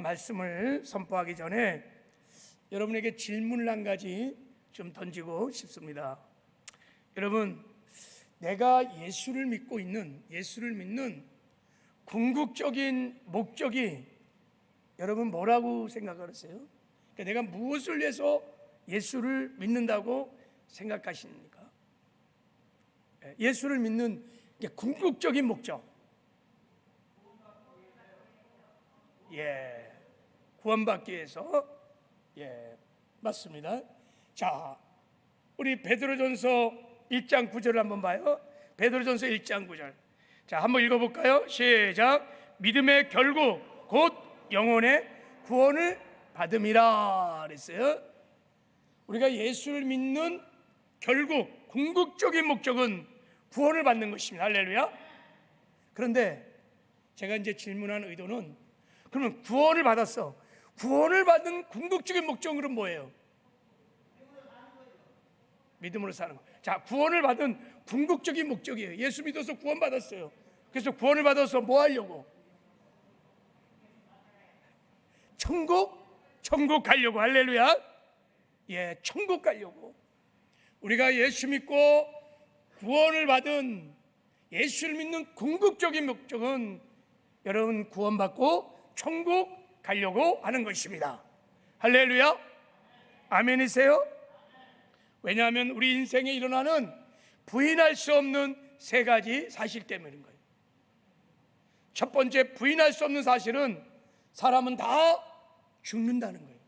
말씀을 선포하기 전에 여러분에게 질문을 한 가지 좀 던지고 싶습니다. 여러분, 내가 예수를 믿는 궁극적인 목적이 여러분 뭐라고 생각하세요? 그러니까 내가 무엇을 위해서 예수를 믿는다고 생각하십니까? 예수를 믿는 궁극적인 목적. 구원받기 위해서. 맞습니다. 자, 우리 베드로전서 1장 9절을 한번 봐요. 베드로전서 1장 9절. 자, 한번 읽어볼까요? 시작. 믿음의 결국 곧 영혼의 구원을 받음이라 그랬어요. 우리가 예수를 믿는 결국 궁극적인 목적은 구원을 받는 것입니다. 할렐루야. 그런데 제가 이제 질문한 의도는, 그러면 구원을 받았어. 구원을 받는 궁극적인 목적은 뭐예요? 믿음으로 사는 거. 자, 구원을 받은 궁극적인 목적이에요. 예수 믿어서 구원 받았어요. 그래서 구원을 받아서 뭐 하려고? 천국 가려고. 할렐루야. 천국 가려고. 우리가 예수 믿고 구원을 받은 예수를 믿는 궁극적인 목적은 여러분 구원받고 천국 가려고 하는 것입니다. 할렐루야. 아멘이세요? 왜냐하면 우리 인생에 일어나는 부인할 수 없는 세 가지 사실 때문인 거예요. 첫 번째, 부인할 수 없는 사실은 사람은 다 죽는다는 거예요.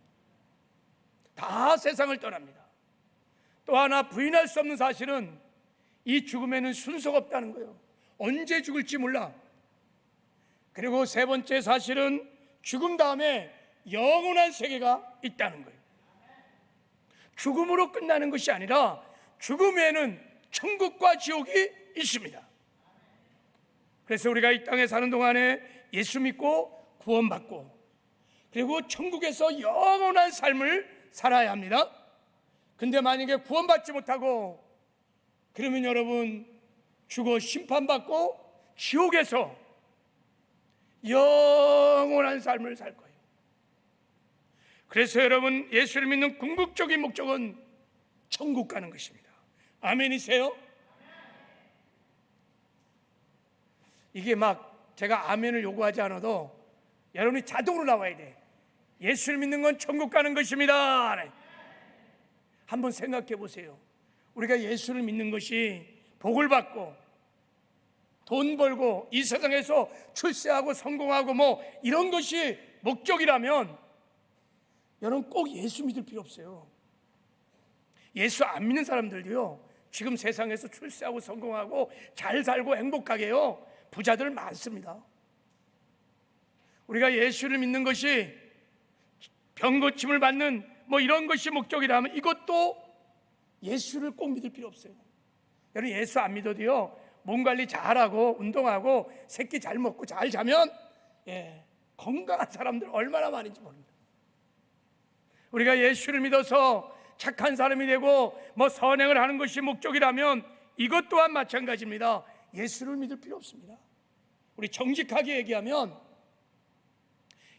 다 세상을 떠납니다. 또 하나, 부인할 수 없는 사실은 이 죽음에는 순서가 없다는 거예요. 언제 죽을지 몰라. 그리고 세 번째 사실은 죽음 다음에 영원한 세계가 있다는 거예요. 죽음으로 끝나는 것이 아니라 죽음 외에는 천국과 지옥이 있습니다. 그래서 우리가 이 땅에 사는 동안에 예수 믿고 구원받고 그리고 천국에서 영원한 삶을 살아야 합니다. 근데 만약에 구원받지 못하고 그러면 여러분 죽어 심판받고 지옥에서 영원한 삶을 살 거예요. 그래서 여러분, 예수를 믿는 궁극적인 목적은 천국 가는 것입니다. 아멘이세요? 이게 막 제가 아멘을 요구하지 않아도 여러분이 자동으로 나와야 돼. 예수를 믿는 건 천국 가는 것입니다. 한번 생각해 보세요. 우리가 예수를 믿는 것이 복을 받고 돈 벌고 이 세상에서 출세하고 성공하고 뭐 이런 것이 목적이라면 여러분 꼭 예수 믿을 필요 없어요. 예수 안 믿는 사람들도요, 지금 세상에서 출세하고 성공하고 잘 살고 행복하게요, 부자들 많습니다. 우리가 예수를 믿는 것이 병 고침을 받는 뭐 이런 것이 목적이라면 이것도 예수를 꼭 믿을 필요 없어요. 여러분, 예수 안 믿어도요, 몸 관리 잘하고 운동하고 새끼 잘 먹고 잘 자면 건강한 사람들 얼마나 많은지 모릅니다. 우리가 예수를 믿어서 착한 사람이 되고 뭐 선행을 하는 것이 목적이라면 이것 또한 마찬가지입니다. 예수를 믿을 필요 없습니다. 우리 정직하게 얘기하면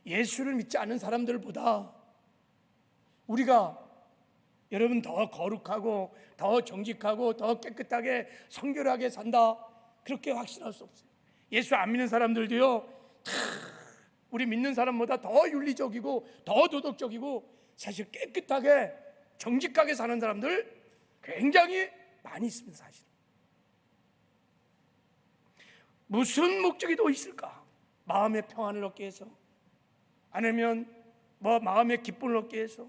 예수를 믿지 않는 사람들보다 우리가 여러분 더 거룩하고 더 정직하고 더 깨끗하게 성결하게 산다, 그렇게 확신할 수 없어요. 예수 안 믿는 사람들도요, 다 우리 믿는 사람보다 더 윤리적이고 더 도덕적이고 사실 깨끗하게 정직하게 사는 사람들 굉장히 많이 있습니다. 사실 무슨 목적이 더 있을까? 마음의 평안을 얻기 위해서, 아니면 뭐 마음의 기쁨을 얻기 위해서,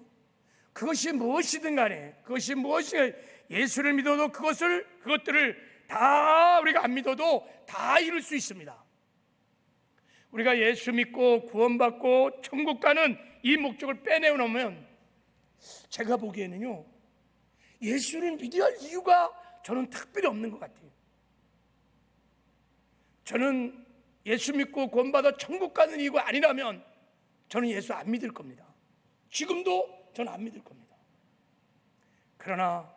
그것이 무엇이든 간에, 그것이 무엇이 예수를 믿어도 그것들을 다 우리가 안 믿어도 다 이룰 수 있습니다. 우리가 예수 믿고 구원받고 천국 가는 이 목적을 빼내어 놓으면 제가 보기에는요, 예수를 믿어야 할 이유가 저는 특별히 없는 것 같아요. 저는 예수 믿고 구원받아 천국 가는 이유가 아니라면 저는 예수 안 믿을 겁니다. 지금도 저는 안 믿을 겁니다. 그러나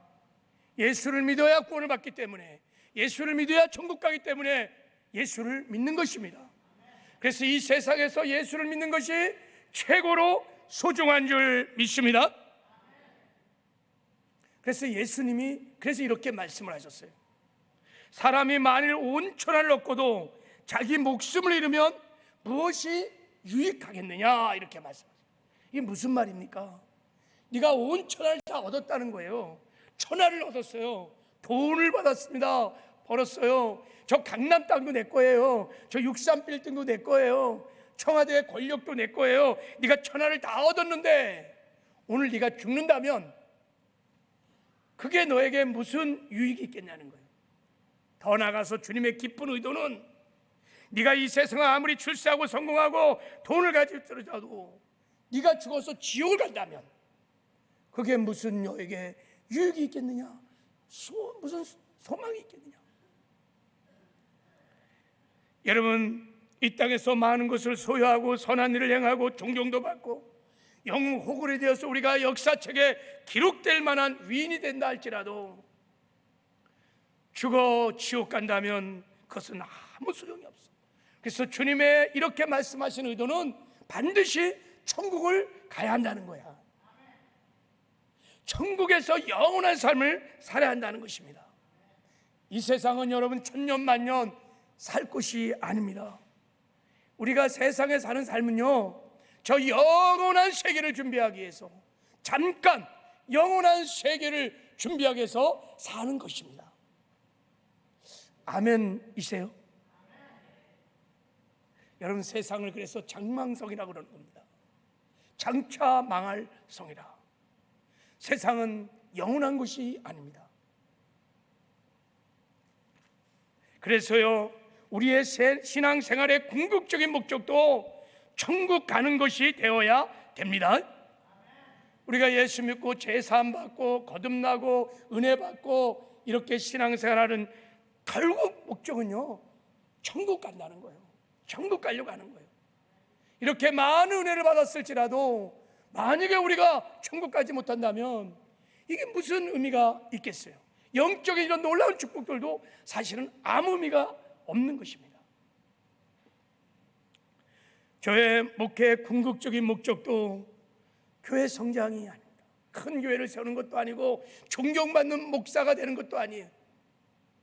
예수를 믿어야 구원을 받기 때문에, 예수를 믿어야 천국 가기 때문에 예수를 믿는 것입니다. 그래서 이 세상에서 예수를 믿는 것이 최고로 소중한 줄 믿습니다. 그래서 예수님이 이렇게 말씀을 하셨어요. 사람이 만일 온 천하를 얻고도 자기 목숨을 잃으면 무엇이 유익하겠느냐, 이렇게 말씀하세요. 이게 무슨 말입니까? 네가 온 천하를 다 얻었다는 거예요. 천하를 얻었어요. 돈을 받았습니다. 벌었어요. 저 강남 땅도 내 거예요. 저 63 빌딩도 내 거예요. 청와대 권력도 내 거예요. 네가 천하를 다 얻었는데 오늘 네가 죽는다면 그게 너에게 무슨 유익이 있겠냐는 거예요. 더 나아가서 주님의 깊은 의도는 네가 이 세상을 아무리 출세하고 성공하고 돈을 가지고 떨어져도 네가 죽어서 지옥을 간다면 그게 무슨 너에게 유익이 있겠느냐? 무슨 소망이 있겠느냐? 여러분, 이 땅에서 많은 것을 소유하고 선한 일을 행하고 존경도 받고 영웅 호굴이 되어서 우리가 역사책에 기록될 만한 위인이 된다 할지라도 죽어 지옥 간다면 그것은 아무 소용이 없어. 그래서 주님의 이렇게 말씀하신 의도는 반드시 천국을 가야 한다는 거야. 천국에서 영원한 삶을 살아야 한다는 것입니다. 이 세상은 여러분 천년 만년 살 곳이 아닙니다. 우리가 세상에 사는 삶은요, 저 영원한 세계를 준비하기 위해서, 잠깐 영원한 세계를 준비하기 위해서 사는 것입니다. 아멘이세요? 여러분, 세상을 그래서 장망성이라고 그러는 겁니다. 장차 망할 성이라. 세상은 영원한 것이 아닙니다. 그래서요, 우리의 신앙생활의 궁극적인 목적도 천국 가는 것이 되어야 됩니다. 우리가 예수 믿고 제사함 받고 거듭나고 은혜 받고 이렇게 신앙생활하는 결국 목적은요, 천국 간다는 거예요. 천국 가려고 하는 거예요. 이렇게 많은 은혜를 받았을지라도 만약에 우리가 천국 가지 못한다면 이게 무슨 의미가 있겠어요? 영적인 이런 놀라운 축복들도 사실은 아무 의미가 없는 것입니다. 저의 목회의 궁극적인 목적도 교회 성장이 아닙니다. 큰 교회를 세우는 것도 아니고 존경받는 목사가 되는 것도 아니에요.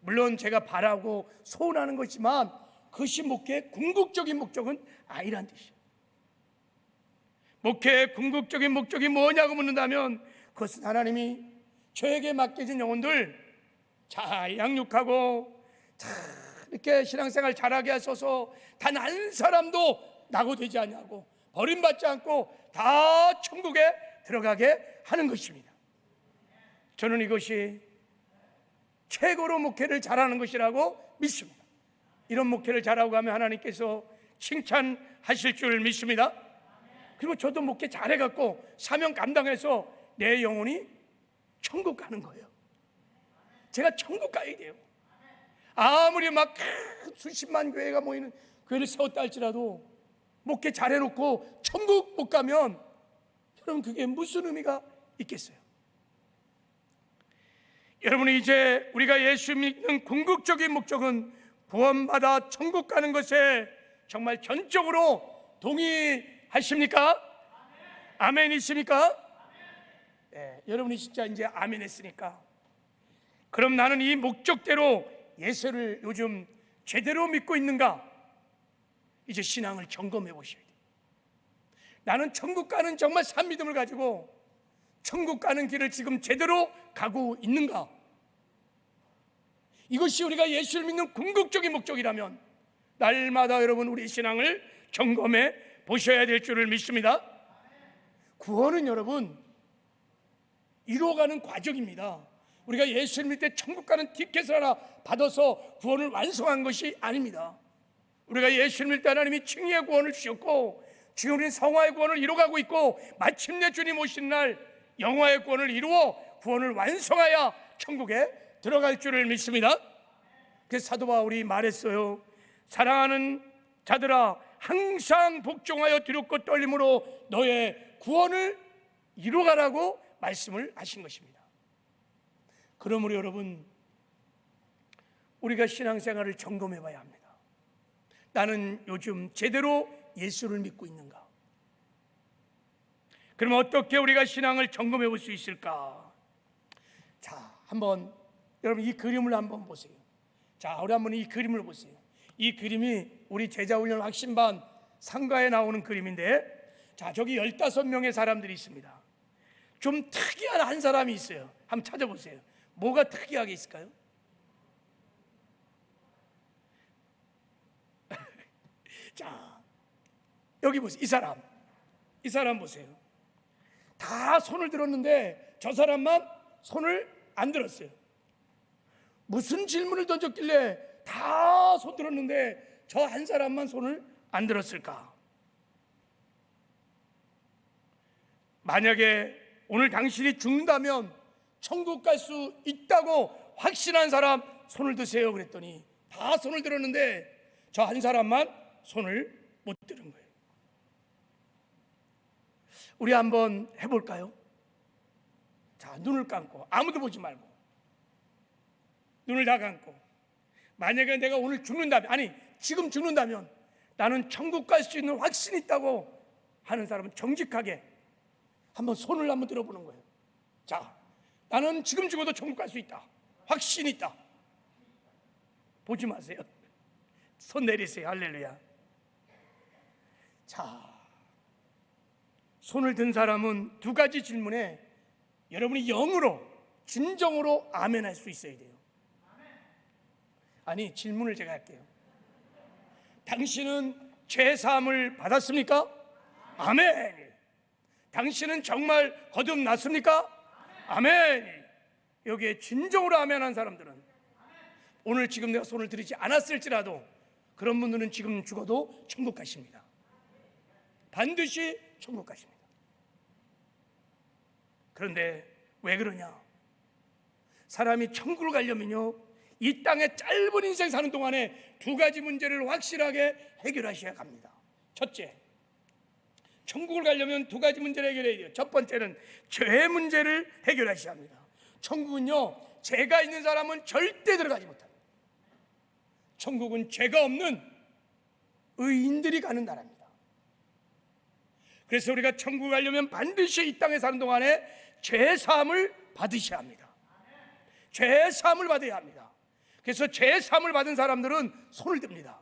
물론 제가 바라고 소원하는 것이지만 그것이 목회의 궁극적인 목적은 아니란 뜻이에요. 목회의 궁극적인 목적이 뭐냐고 묻는다면 그것은 하나님이 저에게 맡겨진 영혼들 잘 양육하고 잘 이렇게 신앙생활 잘하게 하셔서 단 한 사람도 낙오되지 않냐고 버림받지 않고 다 천국에 들어가게 하는 것입니다. 저는 이것이 최고로 목회를 잘하는 것이라고 믿습니다. 이런 목회를 잘하고 가면 하나님께서 칭찬하실 줄 믿습니다. 그리고 저도 목회 잘해갖고 사명 감당해서 내 영혼이 천국 가는 거예요. 제가 천국 가야 돼요. 아무리 막 수십만 교회가 모이는 교회를 세웠다 할지라도 목회 잘해놓고 천국 못 가면 여러분 그게 무슨 의미가 있겠어요? 여러분, 이제 우리가 예수 믿는 궁극적인 목적은 구원받아 천국 가는 것에 정말 전적으로 동의하십니까? 아멘이십니까? 네, 여러분이 진짜 이제 아멘 했으니까 그럼 나는 이 목적대로 예수를 요즘 제대로 믿고 있는가? 이제 신앙을 점검해 보셔야 돼요. 나는 천국 가는 정말 산 믿음을 가지고 천국 가는 길을 지금 제대로 가고 있는가? 이것이 우리가 예수를 믿는 궁극적인 목적이라면 날마다 여러분 우리 신앙을 점검해 보셔야 될 줄을 믿습니다. 구원은 여러분 이루어가는 과정입니다. 우리가 예수를 믿을 때 천국 가는 티켓을 하나 받아서 구원을 완성한 것이 아닙니다. 우리가 예수를 믿을 때 하나님이 칭의의 구원을 주셨고 지금 우리는 성화의 구원을 이루어가고 있고 마침내 주님 오신 날 영화의 구원을 이루어 구원을 완성하여 천국에 들어갈 줄을 믿습니다. 그래서 사도 바울이 말했어요. 사랑하는 자들아 항상 복종하여 두렵고 떨림으로 너의 구원을 이루어가라고 말씀을 하신 것입니다. 그러므로 여러분 우리가 신앙생활을 점검해 봐야 합니다. 나는 요즘 제대로 예수를 믿고 있는가? 그럼 어떻게 우리가 신앙을 점검해 볼 수 있을까? 자, 한번 여러분 이 그림을 한번 보세요. 자, 우리 한번 이 그림을 보세요. 이 그림이 우리 제자훈련 확신반 상가에 나오는 그림인데, 자, 저기 15명의 사람들이 있습니다. 좀 특이한 한 사람이 있어요. 한번 찾아보세요. 뭐가 특이하게 있을까요? 자, 여기 보세요. 이 사람 보세요. 다 손을 들었는데 저 사람만 손을 안 들었어요. 무슨 질문을 던졌길래 다 손 들었는데 저 한 사람만 손을 안 들었을까? 만약에 오늘 당신이 죽는다면 천국 갈 수 있다고 확신한 사람 손을 드세요 그랬더니 다 손을 들었는데 저 한 사람만 손을 못 들은 거예요. 우리 한번 해볼까요? 자, 눈을 감고 아무도 보지 말고 눈을 다 감고, 만약에 내가 오늘 죽는다면, 아니 지금 죽는다면 나는 천국 갈 수 있는 확신이 있다고 하는 사람은 정직하게 한번 손을 한번 들어보는 거예요. 자, 나는 지금 죽어도 천국 갈 수 있다, 확신이 있다. 보지 마세요. 손 내리세요. 할렐루야. 자, 손을 든 사람은 두 가지 질문에 여러분이 영으로 진정으로 아멘 할 수 있어야 돼요. 아니, 질문을 제가 할게요. 당신은 죄 사함을 받았습니까? 아멘. 당신은 정말 거듭났습니까? 아멘. 여기에 진정으로 아멘 한 사람들은 오늘 지금 내가 손을 들이지 않았을지라도 그런 분들은 지금 죽어도 천국 가십니다. 반드시 천국 가십니다. 그런데 왜 그러냐? 사람이 천국을 가려면요, 이 땅에 짧은 인생 사는 동안에 두 가지 문제를 확실하게 해결하셔야 합니다. 첫째, 천국을 가려면 두 가지 문제를 해결해야 돼요. 첫 번째는 죄 문제를 해결하셔야 합니다. 천국은요, 죄가 있는 사람은 절대 들어가지 못합니다. 천국은 죄가 없는 의인들이 가는 나라입니다. 그래서 우리가 천국 가려면 반드시 이 땅에 사는 동안에 죄 사함을 받으셔야 합니다. 죄 사함을 받아야 합니다. 그래서 죄 사함을 받은 사람들은 손을 듭니다.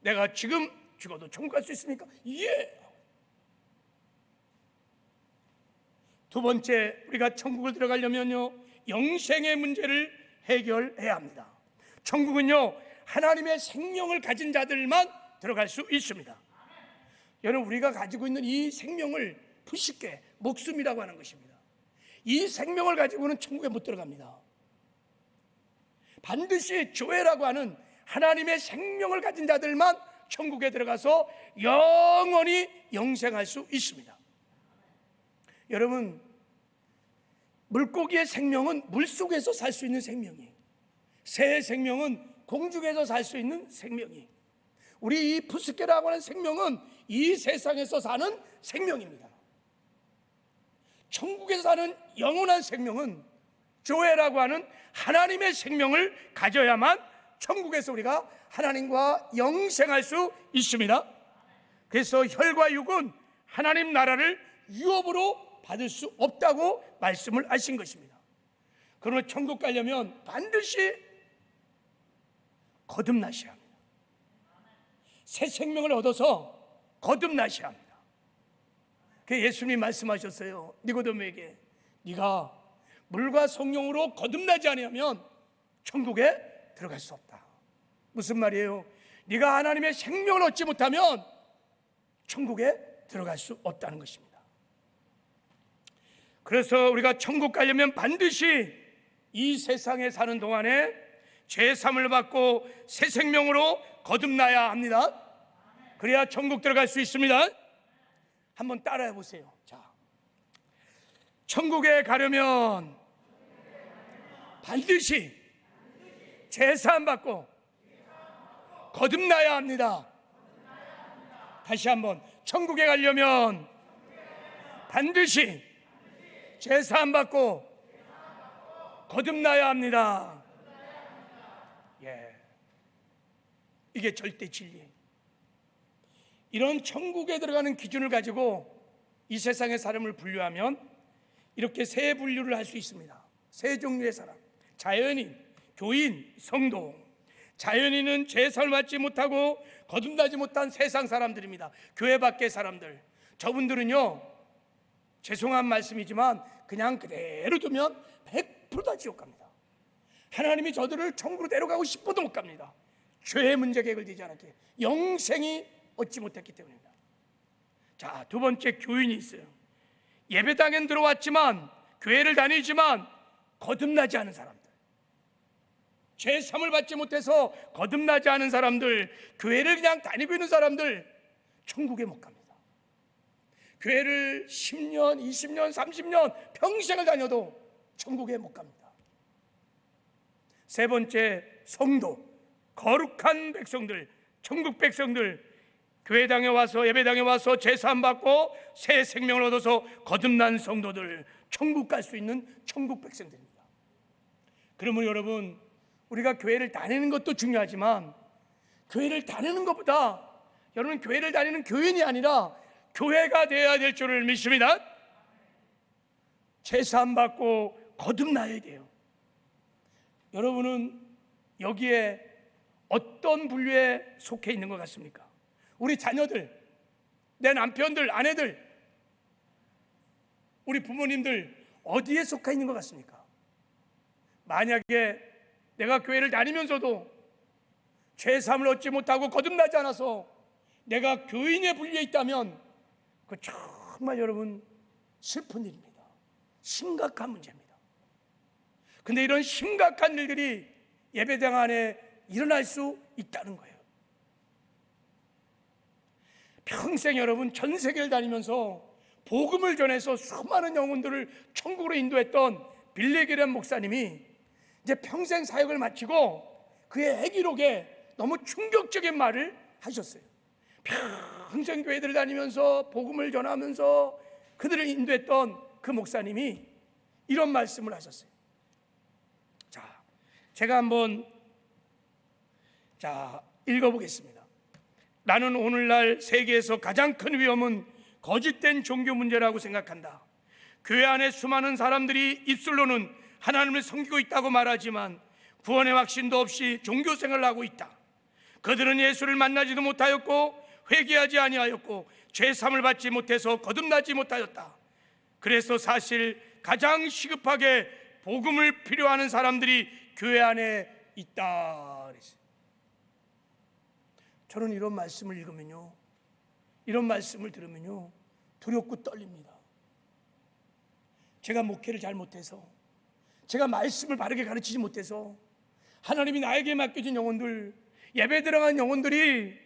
내가 지금 죽어도 천국 갈 수 있습니까? 예. 두 번째, 우리가 천국을 들어가려면요, 영생의 문제를 해결해야 합니다. 천국은요, 하나님의 생명을 가진 자들만 들어갈 수 있습니다. 여러분, 우리가 가지고 있는 이 생명을 부식게 목숨이라고 하는 것입니다. 이 생명을 가지고는 천국에 못 들어갑니다. 반드시 조회라고 하는 하나님의 생명을 가진 자들만 천국에 들어가서 영원히 영생할 수 있습니다. 여러분, 물고기의 생명은 물속에서 살 수 있는 생명이에요. 새의 생명은 공중에서 살 수 있는 생명이, 우리 이 푸스케라고 하는 생명은 이 세상에서 사는 생명입니다. 천국에서 사는 영원한 생명은 조회라고 하는 하나님의 생명을 가져야만 천국에서 우리가 하나님과 영생할 수 있습니다. 그래서 혈과 육은 하나님 나라를 유업으로 받을 수 없다고 말씀을 하신 것입니다. 그러면 천국 가려면 반드시 거듭나셔야 합니다. 새 생명을 얻어서 거듭나셔야 합니다. 그 예수님이 말씀하셨어요. 니고데모에게, 네가 물과 성령으로 거듭나지 않으면 천국에 들어갈 수 없다. 무슨 말이에요? 네가 하나님의 생명을 얻지 못하면 천국에 들어갈 수 없다는 것입니다. 그래서 우리가 천국 가려면 반드시 이 세상에 사는 동안에 죄 사함을 받고 새 생명으로 거듭나야 합니다. 그래야 천국 들어갈 수 있습니다. 한번 따라해 보세요. 자, 천국에 가려면 반드시 죄 사함 받고 거듭나야 합니다. 다시 한번, 천국에 가려면 반드시 죄 사함 받고 거듭나야 합니다. 예, 이게 절대 진리예요. 이런 천국에 들어가는 기준을 가지고 이 세상의 사람을 분류하면 이렇게 세 분류를 할 수 있습니다. 세 종류의 사람: 자연인, 교인, 성도. 자연인은 제사를 받지 못하고 거듭나지 못한 세상 사람들입니다. 교회 밖의 사람들. 저분들은요, 죄송한 말씀이지만 그냥 그대로 두면 100%다 지옥 갑니다. 하나님이 저들을 천국으로 데려가고 싶어도 못 갑니다. 죄의 문제가 해결되지 않았기에, 영생이 얻지 못했기 때문입니다. 자, 두 번째, 교인이 있어요. 예배당엔 들어왔지만, 교회를 다니지만 거듭나지 않은 사람들, 죄 사함을 받지 못해서 거듭나지 않은 사람들, 교회를 그냥 다니고 있는 사람들, 천국에 못 갑니다. 교회를 10년, 20년, 30년 평생을 다녀도 천국에 못 갑니다. 세 번째, 성도, 거룩한 백성들, 천국 백성들, 교회당에 와서, 예배당에 와서 제사함 받고 새 생명을 얻어서 거듭난 성도들, 천국 갈 수 있는 천국 백성들입니다. 그러면 여러분, 우리가 교회를 다니는 것도 중요하지만 교회를 다니는 것보다 여러분, 교회를 다니는 교인이 아니라 교회가 되어야 될 줄을 믿습니다. 제사함 받고 거듭나야 돼요. 여러분은 여기에 어떤 분류에 속해 있는 것 같습니까? 우리 자녀들, 내 남편들, 아내들, 우리 부모님들 어디에 속해 있는 것 같습니까? 만약에 내가 교회를 다니면서도 죄사함을 얻지 못하고 거듭나지 않아서 내가 교인의 분류에 있다면 그 정말 여러분 슬픈 일입니다. 심각한 문제입니다. 근데 이런 심각한 일들이 예배당 안에 일어날 수 있다는 거예요. 평생 여러분 전 세계를 다니면서 복음을 전해서 수많은 영혼들을 천국으로 인도했던 빌리 그레이엄 목사님이 이제 평생 사역을 마치고 그의 회기록에 너무 충격적인 말을 하셨어요. 평생 교회들을 다니면서 복음을 전하면서 그들을 인도했던 그 목사님이 이런 말씀을 하셨어요. 자, 제가 한번 읽어보겠습니다. 나는 오늘날 세계에서 가장 큰 위험은 거짓된 종교 문제라고 생각한다. 교회 안에 수많은 사람들이 입술로는 하나님을 섬기고 있다고 말하지만 구원의 확신도 없이 종교 생활을 하고 있다. 그들은 예수를 만나지도 못하였고 회개하지 아니하였고 죄 사함을 받지 못해서 거듭나지 못하였다. 그래서 사실 가장 시급하게 복음을 필요하는 사람들이 교회 안에 있다. 저는 이런 말씀을 읽으면요, 이런 말씀을 들으면요 두렵고 떨립니다. 제가 목회를 잘 못해서, 제가 말씀을 바르게 가르치지 못해서 하나님이 나에게 맡겨진 영혼들, 예배 들어간 영혼들이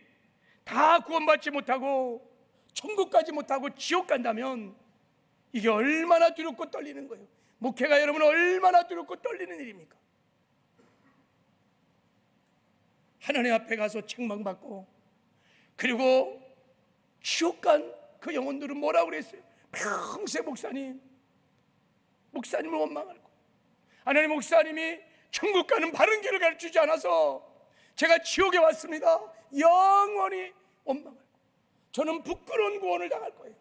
다 구원받지 못하고 천국 가지 못하고 지옥 간다면 이게 얼마나 두렵고 떨리는 거예요. 목회가 여러분 얼마나 두렵고 떨리는 일입니까? 하나님 앞에 가서 책망받고 그리고 지옥 간 그 영혼들은 뭐라고 그랬어요? 평생 목사님을 원망할 거예요. 하나님, 목사님이 천국 가는 바른 길을 가르치지 않아서 제가 지옥에 왔습니다. 영원히 원망할 거예요. 저는 부끄러운 구원을 당할 거예요.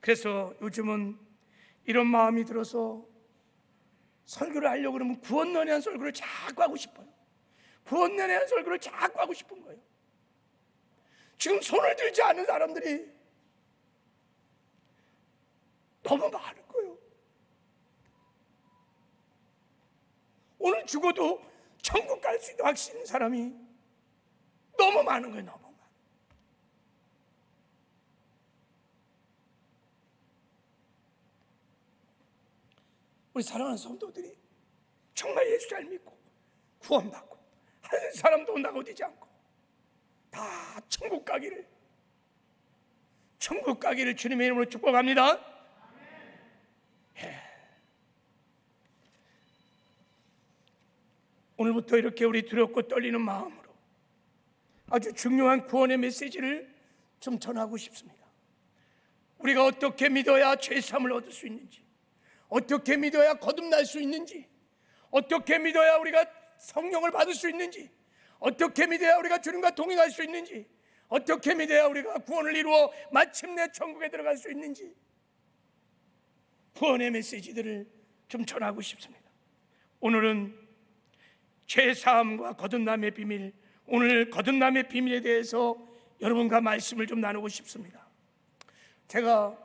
그래서 요즘은 이런 마음이 들어서 설교를 하려고 그러면 구원론에 대한 설교를 자꾸 하고 싶어요. 구원론에 대한 설교를 자꾸 하고 싶은 거예요. 지금 손을 들지 않는 사람들이 너무 많은 거예요. 오늘 죽어도 천국 갈 수 있는 확신 있는 사람이 너무 많은 거예요. 너무 많은. 우리 사랑하는 성도들이 정말 예수 잘 믿고 구원받고 한 사람도 온다고 되지 않고 다 천국 가기를 주님의 이름으로 축복합니다. 오늘부터 이렇게 우리 두렵고 떨리는 마음으로 아주 중요한 구원의 메시지를 좀 전하고 싶습니다. 우리가 어떻게 믿어야 죄 사함을 얻을 수 있는지, 어떻게 믿어야 거듭날 수 있는지, 어떻게 믿어야 우리가 성령을 받을 수 있는지, 어떻게 믿어야 우리가 주님과 동행할 수 있는지, 어떻게 믿어야 우리가 구원을 이루어 마침내 천국에 들어갈 수 있는지 구원의 메시지들을 좀 전하고 싶습니다. 오늘은 죄사함과 거듭남의 비밀, 오늘 거듭남의 비밀에 대해서 여러분과 말씀을 좀 나누고 싶습니다. 제가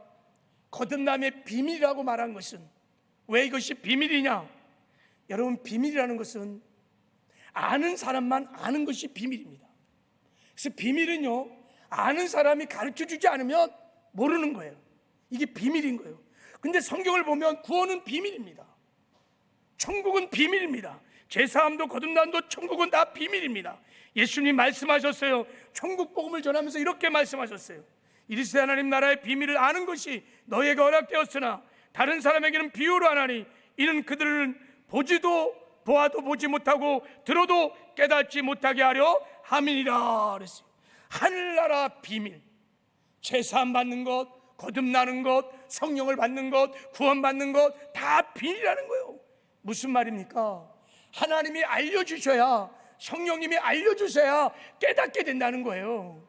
거듭남의 비밀이라고 말한 것은 왜 이것이 비밀이냐? 여러분, 비밀이라는 것은 아는 사람만 아는 것이 비밀입니다. 그래서 비밀은요, 아는 사람이 가르쳐주지 않으면 모르는 거예요. 이게 비밀인 거예요. 근데 성경을 보면 구원은 비밀입니다. 천국은 비밀입니다. 죄사함도 거듭남도 천국은 다 비밀입니다. 예수님 말씀하셨어요. 천국 복음을 전하면서 이렇게 말씀하셨어요. 이리스도 하나님 나라의 비밀을 아는 것이 너에게 허락되었으나 다른 사람에게는 비유로 하나니 이는 그들은 보아도 보지 못하고 들어도 깨닫지 못하게 하려 함이니라 그랬어요. 하늘나라 비밀, 죄사함 받는 것, 거듭나는 것, 성령을 받는 것, 구원받는 것 다 비밀이라는 거예요. 무슨 말입니까? 하나님이 알려주셔야, 성령님이 알려주셔야 깨닫게 된다는 거예요.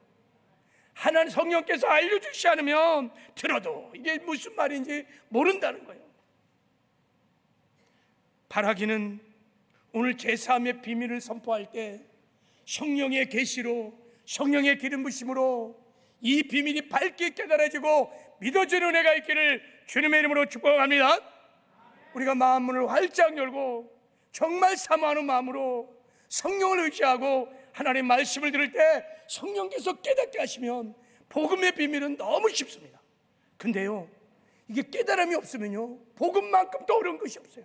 하나님 성령께서 알려주시지 않으면 들어도 이게 무슨 말인지 모른다는 거예요. 바라기는 오늘 제사함의 비밀을 선포할 때 성령의 계시로, 성령의 기름 부심으로 이 비밀이 밝게 깨달아지고 믿어지는 은혜가 있기를 주님의 이름으로 축복합니다. 우리가 마음문을 활짝 열고 정말 사모하는 마음으로 성령을 의지하고 하나님의 말씀을 들을 때 성령께서 깨닫게 하시면 복음의 비밀은 너무 쉽습니다. 근데요, 이게 깨달음이 없으면요, 복음만큼 더 어려운 것이 없어요.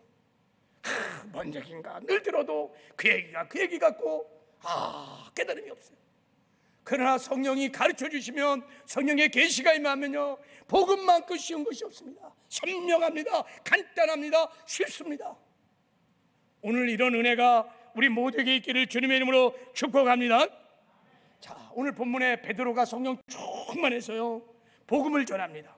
뭔 얘기인가 늘 들어도 그 얘기 같고 깨달음이 없어요. 그러나 성령이 가르쳐 주시면, 성령의 계시가 임하면요, 복음만큼 쉬운 것이 없습니다. 선명합니다. 간단합니다. 쉽습니다. 오늘 이런 은혜가 우리 모두에게 있기를 주님의 이름으로 축복합니다. 자, 오늘 본문에 베드로가 성령 충만해서요 복음을 전합니다.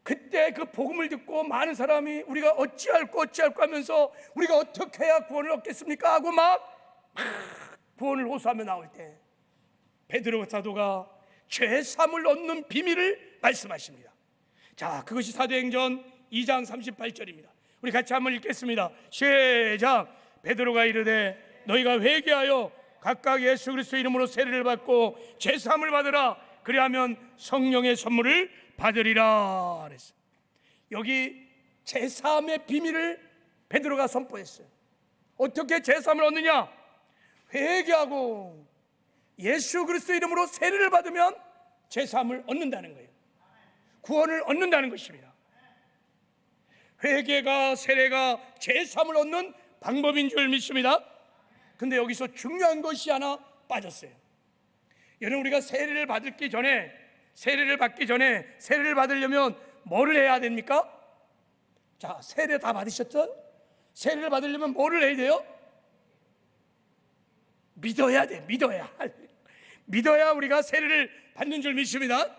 그때 그 복음을 듣고 많은 사람이 우리가 어찌할꼬 하면서 우리가 어떻게 해야 구원을 얻겠습니까? 하고 막 구원을 호소하며 나올 때 베드로 사도가 죄사함을 얻는 비밀을 말씀하십니다. 자, 그것이 사도행전 2장 38절입니다. 우리 같이 한번 읽겠습니다. 시작. 베드로가 이르되 너희가 회개하여 각각 예수 그리스도 이름으로 세례를 받고 죄사함을 받으라. 그리하면 성령의 선물을 받으리라 그랬어요. 여기 죄사함의 비밀을 베드로가 선포했어요. 어떻게 죄사함을 얻느냐? 회개하고 예수 그리스도 이름으로 세례를 받으면 죄사함을 얻는다는 거예요. 구원을 얻는다는 것입니다. 회개가, 세례가 죄사함을 얻는 방법인 줄 믿습니다. 근데 여기서 중요한 것이 하나 빠졌어요. 여러분, 우리가 세례를 받기 전에 세례를 받으려면 뭐를 해야 됩니까? 자, 세례 다 받으셨죠? 세례를 받으려면 뭐를 해야 돼요? 믿어야 돼. 믿어야 우리가 세례를 받는 줄 믿습니다.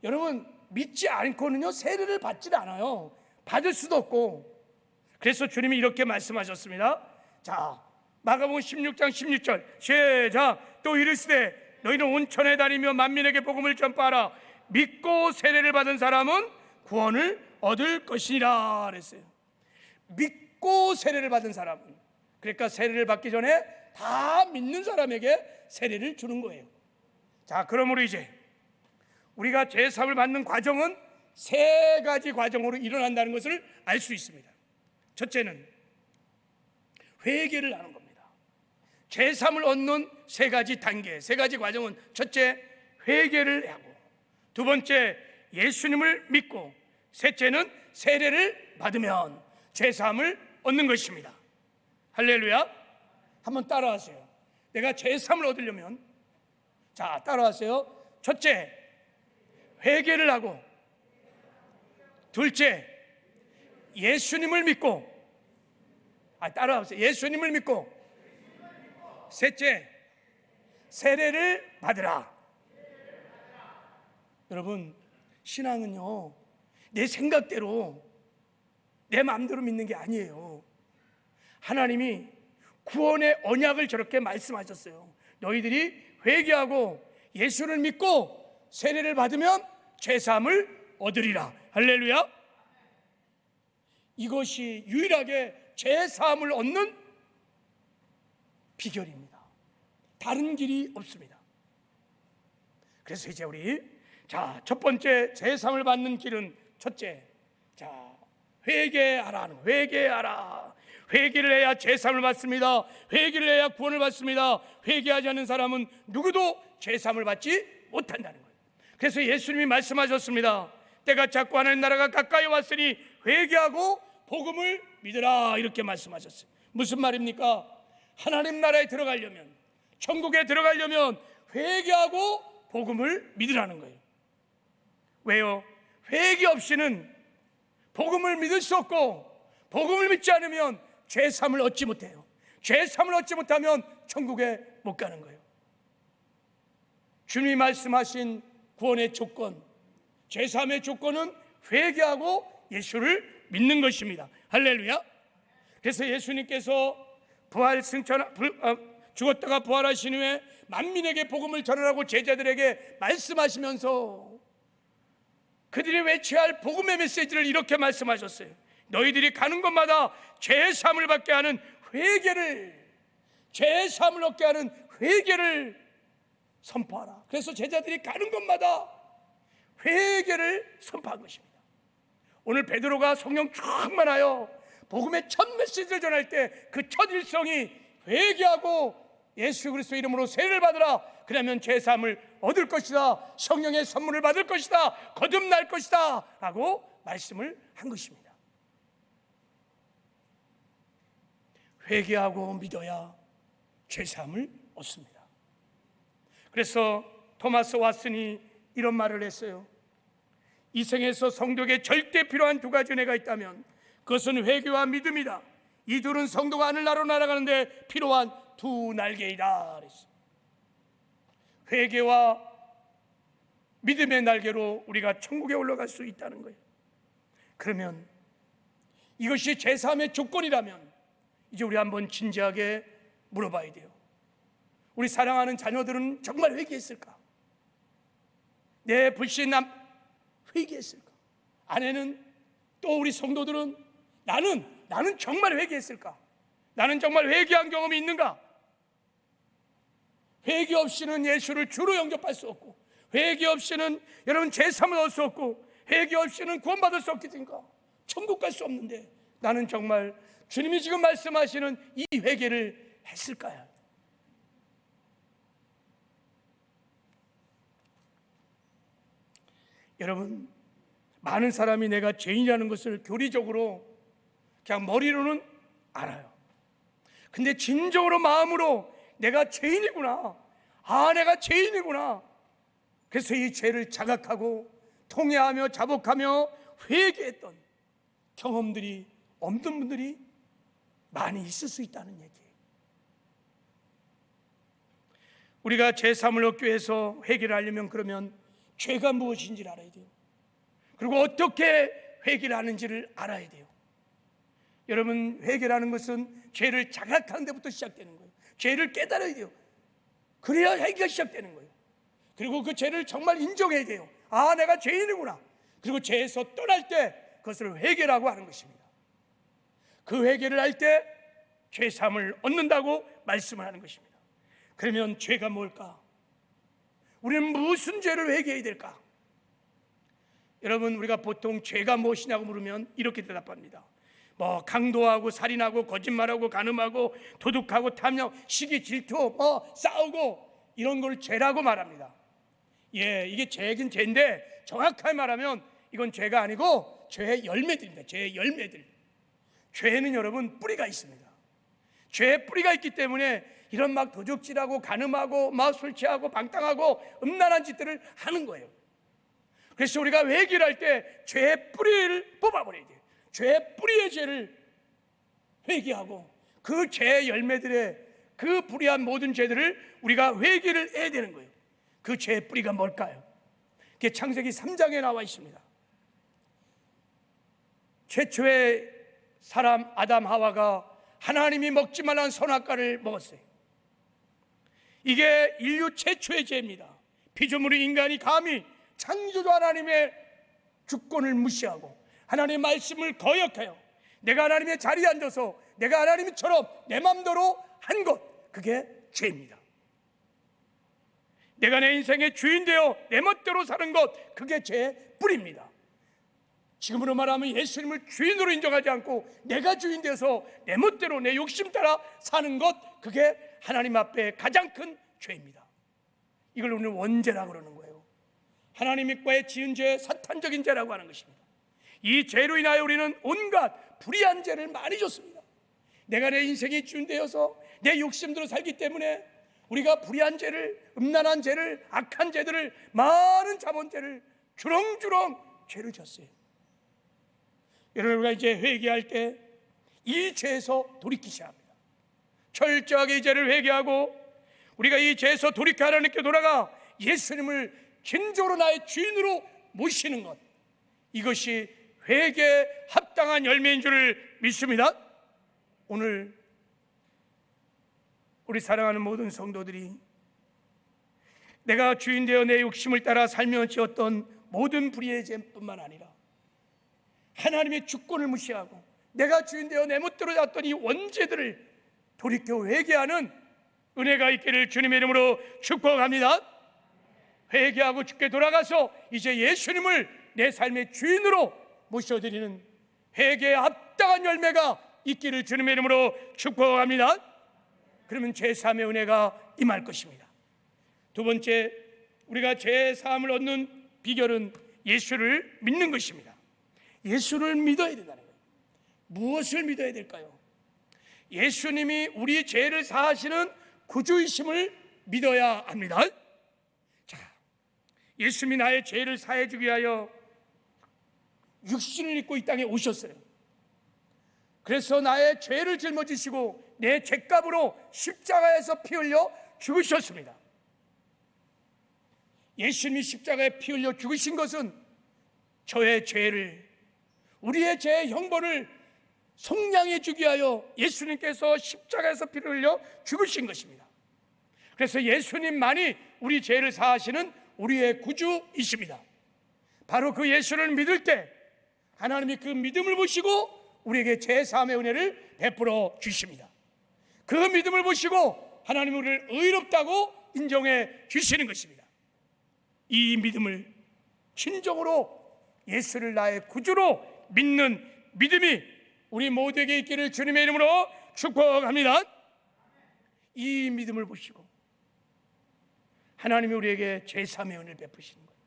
여러분, 믿지 않고는요 세례를 받질 않아요. 받을 수도 없고. 그래서 주님이 이렇게 말씀하셨습니다. 자, 마가복음 16장 16절 시작. 또 이르시되 너희는 온천에 다니며 만민에게 복음을 전파하라. 믿고 세례를 받은 사람은 구원을 얻을 것이니라 그랬어요. 믿고 세례를 받은 사람은, 그러니까 세례를 받기 전에 다 믿는 사람에게 세례를 주는 거예요. 자, 그러므로 이제 우리가 죄사함을 받는 과정은 세 가지 과정으로 일어난다는 것을 알 수 있습니다. 첫째는 회개를 하는 겁니다. 죄사함을 얻는 세 가지 단계, 세 가지 과정은 첫째, 회개를 하고, 두 번째, 예수님을 믿고, 셋째는 세례를 받으면 죄사함을 얻는 것입니다. 할렐루야. 한번 따라하세요. 내가 죄사함을 얻으려면, 자, 따라하세요. 첫째, 회개를 하고, 둘째, 예수님을 믿고, 따라하세요. 예수님을 믿고, 셋째, 세례를 받으라. 여러분, 신앙은요 내 생각대로, 내 마음대로 믿는 게 아니에요. 하나님이 구원의 언약을 저렇게 말씀하셨어요. 너희들이 회개하고 예수를 믿고 세례를 받으면 죄사함을 얻으리라. 할렐루야. 이것이 유일하게 죄사함을 얻는 비결입니다. 다른 길이 없습니다. 그래서 이제 우리 첫 번째 죄사함을 받는 길은 첫째, 회개하라. 회개하라. 회개를 해야 죄사함을 받습니다. 회개를 해야 구원을 받습니다. 회개하지 않는 사람은 누구도 죄사함을 받지 못한다는 거예요. 그래서 예수님이 말씀하셨습니다. 때가 찼고 하나님 나라가 가까이 왔으니 회개하고 복음을 믿으라, 이렇게 말씀하셨어요. 무슨 말입니까? 하나님 나라에 들어가려면, 천국에 들어가려면 회개하고 복음을 믿으라는 거예요. 왜요? 회개 없이는 복음을 믿을 수 없고, 복음을 믿지 않으면 죄사함을 얻지 못해요. 죄사함을 얻지 못하면 천국에 못 가는 거예요. 주님이 말씀하신 구원의 조건, 죄사함의 조건은 회개하고 예수를 믿는 것입니다. 할렐루야. 그래서 예수님께서 죽었다가 부활하신 후에 만민에게 복음을 전하라고 제자들에게 말씀하시면서 그들이 외쳐야 할 복음의 메시지를 이렇게 말씀하셨어요. 너희들이 가는 곳마다 죄사함을 받게 하는 회개를, 죄사함을 얻게 하는 회개를 선포하라. 그래서 제자들이 가는 곳마다 회개를 선포한 것입니다. 오늘 베드로가 성령 충만하여 복음의 첫 메시지를 전할 때 그 첫 일성이 회개하고 예수 그리스도 이름으로 세례를 받으라. 그러면 죄사함을 얻을 것이다. 성령의 선물을 받을 것이다. 거듭날 것이다. 라고 말씀을 한 것입니다. 회개하고 믿어야 죄사함을 얻습니다. 그래서 토마스 왓슨이 이런 말을 했어요. 이 생에서 성도에게 절대 필요한 두 가지 은혜가 있다면 그것은 회개와 믿음이다. 이 둘은 성도가 하늘나라로 날아가는데 필요한 두 날개이다 그랬어요. 회개와 믿음의 날개로 우리가 천국에 올라갈 수 있다는 거예요. 그러면 이것이 죄사함의 조건이라면 이제 우리 한번 진지하게 물어봐야 돼요. 우리 사랑하는 자녀들은 정말 회개했을까? 내 불신남 회개했을까? 아내는, 또 우리 성도들은 나는 정말 회개했을까? 나는 정말 회개한 경험이 있는가? 회개 없이는 예수를 주로 영접할 수 없고, 회개 없이는 여러분 죄사함을 얻을 수 없고, 회개 없이는 구원받을 수 없겠습니까? 천국 갈 수 없는데 나는 정말 주님이 지금 말씀하시는 이 회개를 했을까요? 여러분, 많은 사람이 내가 죄인이라는 것을 교리적으로 그냥 머리로는 알아요. 근데 진정으로 마음으로 내가 죄인이구나, 내가 죄인이구나, 그래서 이 죄를 자각하고 통회하며 자복하며 회개했던 경험들이 없는 분들이 많이 있을 수 있다는 얘기예요. 우리가 죄사함을 얻기 위해서 회개를 하려면 그러면 죄가 무엇인지를 알아야 돼요. 그리고 어떻게 회개를 하는지를 알아야 돼요. 여러분, 회개라는 것은 죄를 자각하는 데부터 시작되는 거예요. 죄를 깨달아야 돼요. 그래야 회개가 시작되는 거예요. 그리고 그 죄를 정말 인정해야 돼요. 내가 죄인이구나. 그리고 죄에서 떠날 때 그것을 회개라고 하는 것입니다. 그 회개를 할 때 죄사함을 얻는다고 말씀을 하는 것입니다. 그러면 죄가 뭘까? 우리는 무슨 죄를 회개해야 될까? 여러분, 우리가 보통 죄가 무엇이냐고 물으면 이렇게 대답합니다. 강도하고 살인하고 거짓말하고 간음하고 도둑하고 탐욕, 시기, 질투, 싸우고 이런 걸 죄라고 말합니다. 이게 죄긴 죄인데 정확하게 말하면 이건 죄가 아니고 죄의 열매들입니다. 죄의 열매들. 죄는 여러분 뿌리가 있습니다. 죄의 뿌리가 있기 때문에 이런 도적질하고 간음하고 술 취하고 방탕하고 음란한 짓들을 하는 거예요. 그래서 우리가 회개를 할 때 죄의 뿌리를 뽑아버려야 돼요. 죄의 뿌리의 죄를 회개하고 그 죄의 열매들의 그 불의한 모든 죄들을 우리가 회개를 해야 되는 거예요. 그 죄의 뿌리가 뭘까요? 그게 창세기 3장에 나와 있습니다. 최초의 사람 아담 하와가 하나님이 먹지 말라는 선악과를 먹었어요. 이게 인류 최초의 죄입니다. 피조물의 인간이 감히 창조주 하나님의 주권을 무시하고 하나님의 말씀을 거역하여 내가 하나님의 자리에 앉아서 내가 하나님처럼 내 맘대로 한 것, 그게 죄입니다. 내가 내 인생의 주인 되어 내 멋대로 사는 것, 그게 죄의 뿌리입니다. 지금으로 말하면 예수님을 주인으로 인정하지 않고 내가 주인 되어서 내 멋대로 내 욕심 따라 사는 것, 그게 하나님 앞에 가장 큰 죄입니다. 이걸 오늘 원죄라고 그러는 거예요. 하나님과의 지은 죄, 사탄적인 죄라고 하는 것입니다. 이 죄로 인하여 우리는 온갖 불의한 죄를 많이 줬습니다. 내가 내 인생이 주인 되어서 내 욕심대로 살기 때문에 우리가 불의한 죄를, 음란한 죄를, 악한 죄들을, 많은 자본죄를 주렁주렁 죄를 졌어요. 여러분, 우리가 이제 회개할 때 이 죄에서 돌이키셔야 합니다. 철저하게 이 죄를 회개하고 우리가 이 죄에서 돌이켜 하나님께 돌아가 예수님을 진정으로 나의 주인으로 모시는 것, 이것이 회개에 합당한 열매인 줄을 믿습니다. 오늘 우리 사랑하는 모든 성도들이 내가 주인 되어 내 욕심을 따라 살며 지었던 모든 불의의 죄뿐만 아니라 하나님의 주권을 무시하고 내가 주인 되어 내 멋대로 잤던 이 원죄들을 돌이켜 회개하는 은혜가 있기를 주님의 이름으로 축복합니다. 회개하고 주께 돌아가서 이제 예수님을 내 삶의 주인으로 모셔드리는 회개에 합당한 열매가 있기를 주님의 이름으로 축복합니다. 그러면 죄사함의 은혜가 임할 것입니다. 두 번째, 우리가 죄사함을 얻는 비결은 예수를 믿는 것입니다. 예수를 믿어야 된다는 거예요. 무엇을 믿어야 될까요? 예수님이 우리 죄를 사하시는 구주이심을 믿어야 합니다. 자, 예수님이 나의 죄를 사해 주기 위하여 육신을 입고 이 땅에 오셨어요. 그래서 나의 죄를 짊어지시고 내 죄값으로 십자가에서 피 흘려 죽으셨습니다. 예수님이 십자가에 피 흘려 죽으신 것은 저의 죄를, 우리의 죄의 형벌을 속량해 주기 위하여 예수님께서 십자가에서 피를 흘려 죽으신 것입니다. 그래서 예수님만이 우리 죄를 사하시는 우리의 구주이십니다. 바로 그 예수를 믿을 때 하나님이 그 믿음을 보시고 우리에게 죄사함의 은혜를 베풀어 주십니다. 그 믿음을 보시고 하나님은 우리를 의롭다고 인정해 주시는 것입니다. 이 믿음을 진정으로 예수를 나의 구주로 믿는 믿음이 우리 모두에게 있기를 주님의 이름으로 축복합니다. 이 믿음을 보시고 하나님이 우리에게 죄사함의 은혜를 베푸시는 거예요.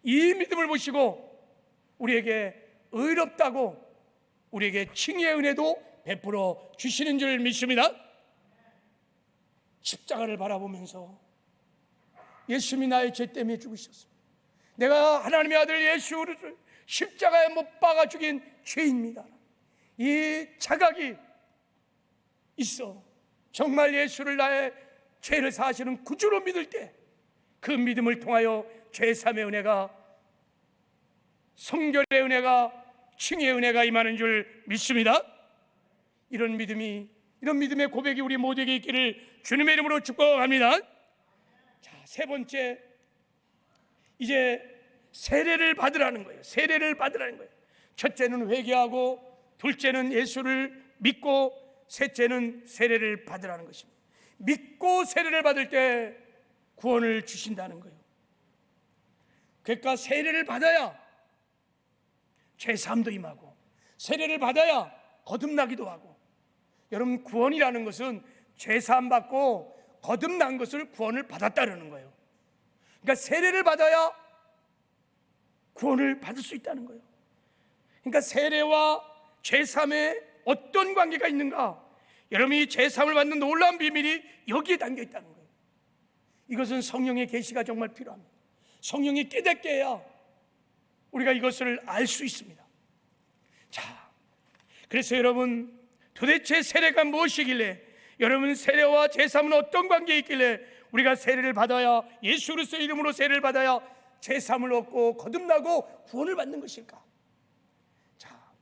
이 믿음을 보시고 우리에게 의롭다고 우리에게 칭의의 은혜도 베풀어 주시는 줄 믿습니다. 십자가를 바라보면서 예수님이 나의 죄 때문에 죽으셨습니다. 내가 하나님의 아들 예수를 십자가에 못 박아 죽인 죄입니다. 이 자각이 있어 정말 예수를 나의 죄를 사하시는 구주로 믿을 때 그 믿음을 통하여 죄사함의 은혜가, 성결의 은혜가, 칭의의 은혜가 임하는 줄 믿습니다. 이런 믿음의 고백이 우리 모두에게 있기를 주님의 이름으로 축복합니다. 자, 세 번째, 이제 세례를 받으라는 거예요. 세례를 받으라는 거예요. 첫째는 회개하고, 둘째는 예수를 믿고, 셋째는 세례를 받으라는 것입니다. 믿고 세례를 받을 때 구원을 주신다는 거예요. 그러니까 세례를 받아야 죄사함도 임하고, 세례를 받아야 거듭나기도 하고. 여러분, 구원이라는 것은 죄사함 받고 거듭난 것을 구원을 받았다는 거예요. 그러니까 세례를 받아야 구원을 받을 수 있다는 거예요. 그러니까 세례와 죄사함에 어떤 관계가 있는가? 여러분이 죄사함을 받는 놀라운 비밀이 여기에 담겨 있다는 거예요. 이것은 성령의 계시가 정말 필요합니다. 성령이 깨닫게 해야 우리가 이것을 알 수 있습니다. 자, 그래서 여러분, 도대체 세례가 무엇이길래, 여러분 세례와 죄사함은 어떤 관계에 있길래 우리가 세례를 받아야, 예수 그리스도의 이름으로 세례를 받아야 죄사함을 얻고 거듭나고 구원을 받는 것일까? 자,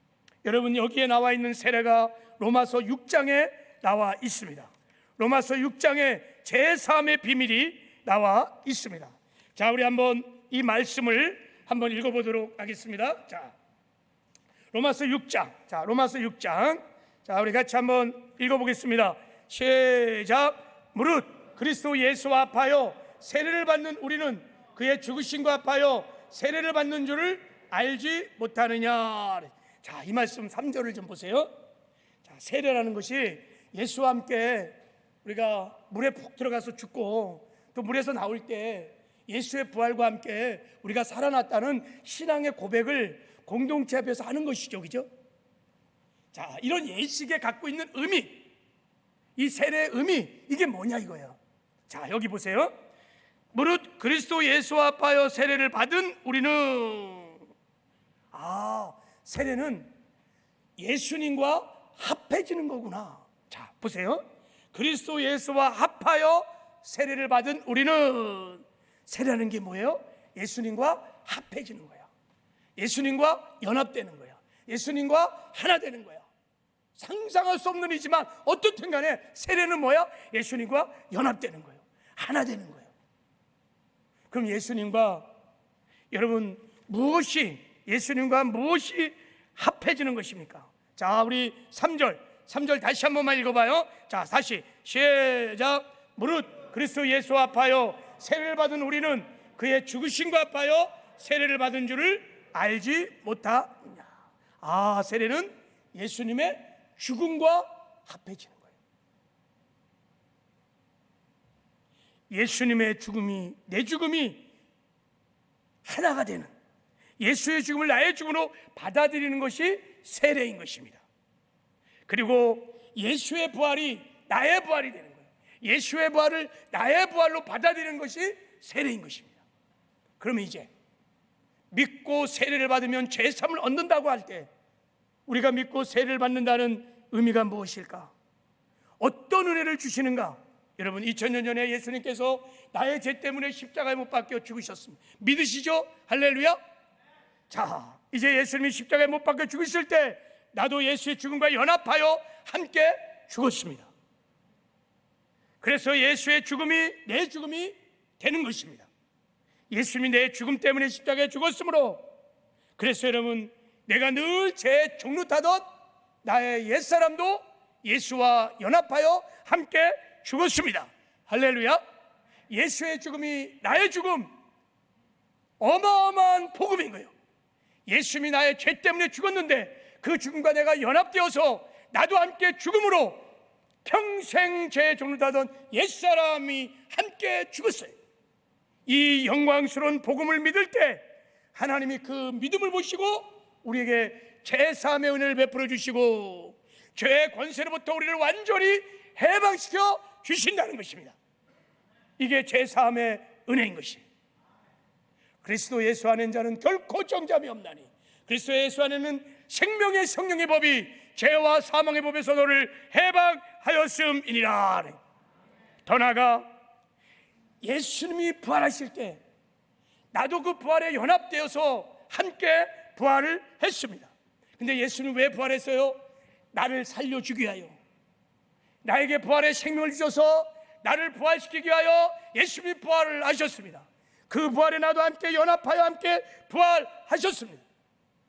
여러분, 여기에 나와 있는 세례가 로마서 6장에 나와 있습니다. 로마서 6장에 죄사함의 비밀이 나와 있습니다. 자, 우리 한번 이 말씀을 한번 읽어보도록 하겠습니다. 자, 로마서 6장. 자, 로마서 6장. 자, 우리 같이 한번 읽어보겠습니다. 시작. 무릇 그리스도 예수와 합하여 세례를 받는 우리는 그의 죽으심과 합하여 세례를 받는 줄을 알지 못하느냐. 자, 이 말씀 3절을 좀 보세요. 자, 세례라는 것이 예수와 함께 우리가 물에 푹 들어가서 죽고 또 물에서 나올 때 예수의 부활과 함께 우리가 살아났다는 신앙의 고백을 공동체 앞에서 하는 것이죠, 그죠? 자, 이런 예식에 갖고 있는 의미, 이 세례의 의미, 이게 뭐냐 이거예요. 자, 여기 보세요. 무릇 그리스도 예수와 합하여 세례를 받은 우리는, 세례는 예수님과 합해지는 거구나. 자, 보세요. 그리스도 예수와 합하여 세례를 받은 우리는, 세례라는 게 뭐예요? 예수님과 합해지는 거야. 예수님과 연합되는 거야. 예수님과 하나 되는 거야. 상상할 수 없는 일이지만 어떻든 간에 세례는 뭐야? 예수님과 연합되는 거예요. 하나 되는 거예요. 그럼 예수님과, 여러분, 예수님과 무엇이 합해지는 것입니까? 자, 우리 3절 다시 한 번만 읽어봐요. 자, 다시 시작. 무릇 그리스도 예수와 합하여 세례를 받은 우리는 그의 죽으심과 합하여 세례를 받은 줄을 알지 못하느냐. 세례는 예수님의 죽음과 합해지는 거예요. 예수님의 죽음이, 내 죽음이 하나가 되는, 예수의 죽음을 나의 죽음으로 받아들이는 것이 세례인 것입니다. 그리고 예수의 부활이 나의 부활이 되는 거예요. 예수의 부활을 나의 부활로 받아들이는 것이 세례인 것입니다. 그러면 이제 믿고 세례를 받으면 죄사함을 얻는다고 할 때 우리가 믿고 세례를 받는다는 의미가 무엇일까? 어떤 은혜를 주시는가? 여러분, 2000년 전에 예수님께서 나의 죄 때문에 십자가에 못 박혀 죽으셨습니다. 믿으시죠? 할렐루야. 자, 이제 예수님이 십자가에 못 박혀 죽으실 때 나도 예수의 죽음과 연합하여 함께 죽었습니다. 그래서 예수의 죽음이 내 죽음이 되는 것입니다. 예수님이 내 죽음 때문에 십자가에 죽었으므로, 그래서 여러분, 내가 늘 제 종로 타던 나의 옛사람도 예수와 연합하여 함께 죽었습니다. 할렐루야. 예수의 죽음이 나의 죽음, 어마어마한 복음인 거예요. 예수님이 나의 죄 때문에 죽었는데 그 죽음과 내가 연합되어서 나도 함께 죽음으로 평생 제 종로 타던 옛사람이 함께 죽었어요. 이 영광스러운 복음을 믿을 때 하나님이 그 믿음을 보시고 우리에게 제사함의 은혜를 베풀어 주시고 죄의 권세로부터 우리를 완전히 해방시켜 주신다는 것입니다. 이게 제사함의 은혜인 것이에요. 그리스도 예수 안에 있는 자는 결코 정잠이 없나니 그리스도 예수 안에는 생명의 성령의 법이 죄와 사망의 법에서 너를 해방하였음이니라. 더 나아가 예수님이 부활하실 때 나도 그 부활에 연합되어서 함께 부활을 했습니다. 근데 예수님은 왜 부활했어요? 나를 살려주기 위하여, 나에게 부활의 생명을 주셔서 나를 부활시키기 위하여 예수님이 부활을 하셨습니다. 그 부활에 나도 함께 연합하여 함께 부활하셨습니다.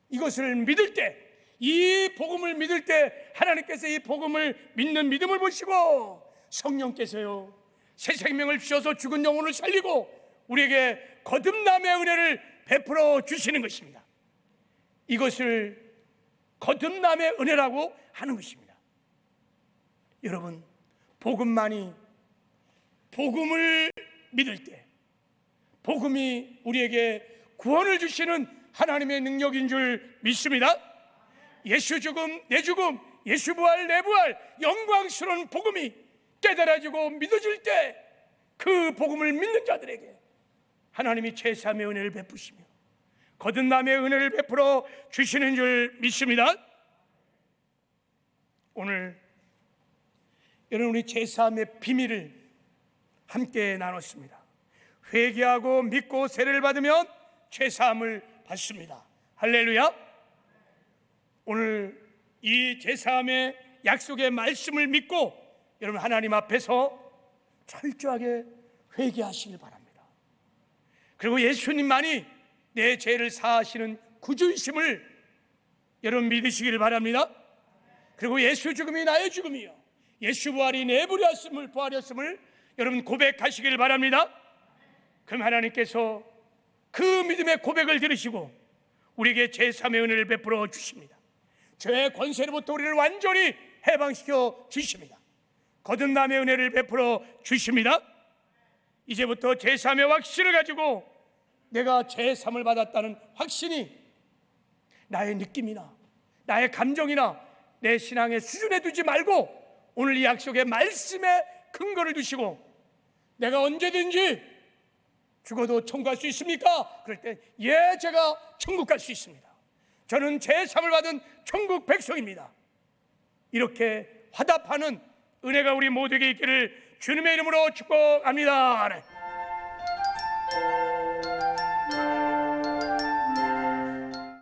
이것을 믿을 때, 이 복음을 믿을 때 하나님께서 이 복음을 믿는 믿음을 보시고 성령께서요 새 생명을 주셔서 죽은 영혼을 살리고 우리에게 거듭남의 은혜를 베풀어 주시는 것입니다. 이것을 거듭남의 은혜라고 하는 것입니다. 여러분, 복음을 믿을 때 복음이 우리에게 구원을 주시는 하나님의 능력인 줄 믿습니다. 예수 죽음 내 죽음, 예수 부활 내 부활, 영광스러운 복음이 깨달아지고 믿어질 때 그 복음을 믿는 자들에게 하나님이 제사함의 은혜를 베푸시며 거듭남의 은혜를 베풀어 주시는 줄 믿습니다. 오늘 여러분, 우리 제사함의 비밀을 함께 나눴습니다. 회개하고 믿고 세례를 받으면 제사함을 받습니다. 할렐루야. 오늘 이 제사함의 약속의 말씀을 믿고 여러분 하나님 앞에서 철저하게 회개하시길 바랍니다. 그리고 예수님만이 내 죄를 사하시는 구주이심을 여러분 믿으시길 바랍니다. 그리고 예수 죽음이 나의 죽음이요 예수 부활이 내 부활이었음을 여러분 고백하시길 바랍니다. 그럼 하나님께서 그 믿음의 고백을 들으시고 우리에게 제3의 은혜를 베풀어 주십니다. 죄의 권세로부터 우리를 완전히 해방시켜 주십니다. 거듭남의 은혜를 베풀어 주십니다. 이제부터 제3의 확신을 가지고 내가 제3을 받았다는 확신이 나의 느낌이나 나의 감정이나 내 신앙의 수준에 두지 말고 오늘 이 약속의 말씀에 근거를 두시고 내가 언제든지 죽어도 천국 갈 수 있습니까? 그럴 때 예, 제가 천국 갈 수 있습니다. 저는 제3을 받은 천국 백성입니다. 이렇게 화답하는 은혜가 우리 모두에게 있기를 주님의 이름으로 축복합니다.